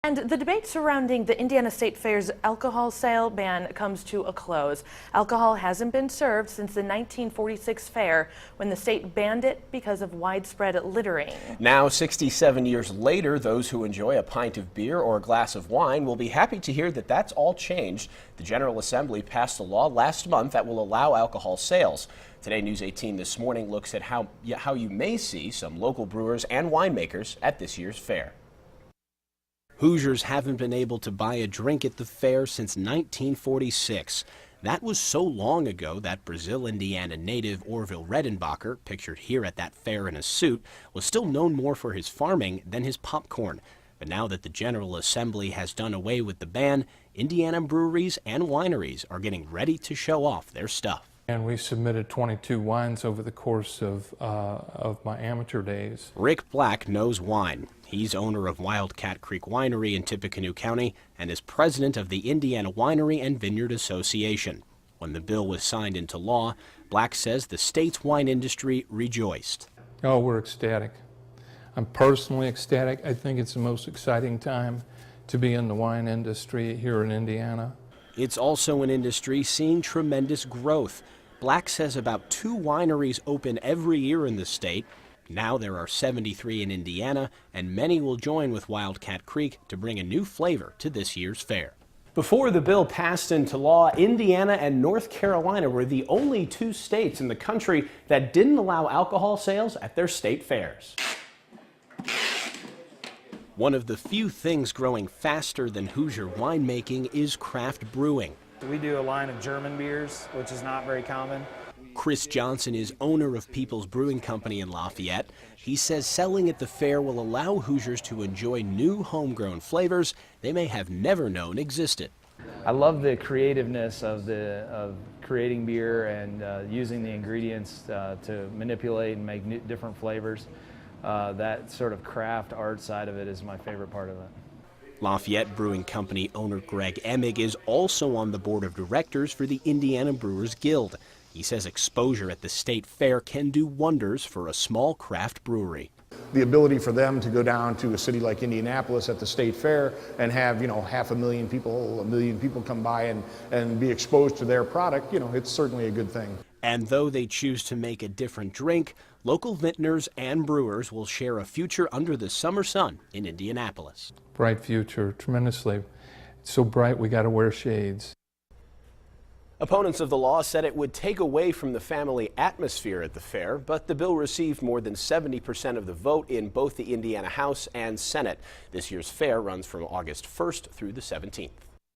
And the debate surrounding the Indiana State Fair's alcohol sale ban comes to a close. Alcohol hasn't been served since the 1946 fair, when the state banned it because of widespread littering. Now, 67 years later, those who enjoy a pint of beer or a glass of wine will be happy to hear that that's all changed. The General Assembly passed a law last month that will allow alcohol sales. Today, News 18 this morning looks at how you may see some local brewers and winemakers at this year's fair. Hoosiers haven't been able to buy a drink at the fair since 1946. That was so long ago that Brazil, Indiana native Orville Redenbacher, pictured here at that fair in a suit, was still known more for his farming than his popcorn. But now that the General Assembly has done away with the ban, Indiana breweries and wineries are getting ready to show off their stuff. And we submitted 22 wines over the course of my amateur days. Rick Black knows wine. He's owner of Wildcat Creek Winery in Tippecanoe County and is president of the Indiana Winery and Vineyard Association. When the bill was signed into law, Black says the state's wine industry rejoiced. Oh, we're ecstatic. I'm personally ecstatic. I think it's the most exciting time to be in the wine industry here in Indiana. It's also an industry seeing tremendous growth. Black says about 2 wineries open every year in the state. Now there are 73 in Indiana, and many will join with Wildcat Creek to bring a new flavor to this year's fair. Before the bill passed into law, Indiana and North Carolina were the only 2 states in the country that didn't allow alcohol sales at their state fairs. One of the few things growing faster than Hoosier winemaking is craft brewing. We do a line of German beers, which is not very common. Chris Johnson is owner of People's Brewing Company in Lafayette. He says selling at the fair will allow Hoosiers to enjoy new homegrown flavors they may have never known existed. I love the creativeness of creating beer and using the ingredients to manipulate and make different flavors. That sort of craft art side of it is my favorite part of it. Lafayette Brewing Company owner Greg Emig is also on the board of directors for the Indiana Brewers Guild. He says exposure at the state fair can do wonders for a small craft brewery. The ability for them to go down to a city like Indianapolis at the state fair and have, 500,000 people, 1 million people come by and be exposed to their product, it's certainly a good thing. And though they choose to make a different drink, local vintners and brewers will share a future under the summer sun in Indianapolis. Bright future, tremendously. It's so bright we got to wear shades. Opponents of the law said it would take away from the family atmosphere at the fair, but the bill received more than 70% of the vote in both the Indiana House and Senate. This year's fair runs from August 1st through the 17th.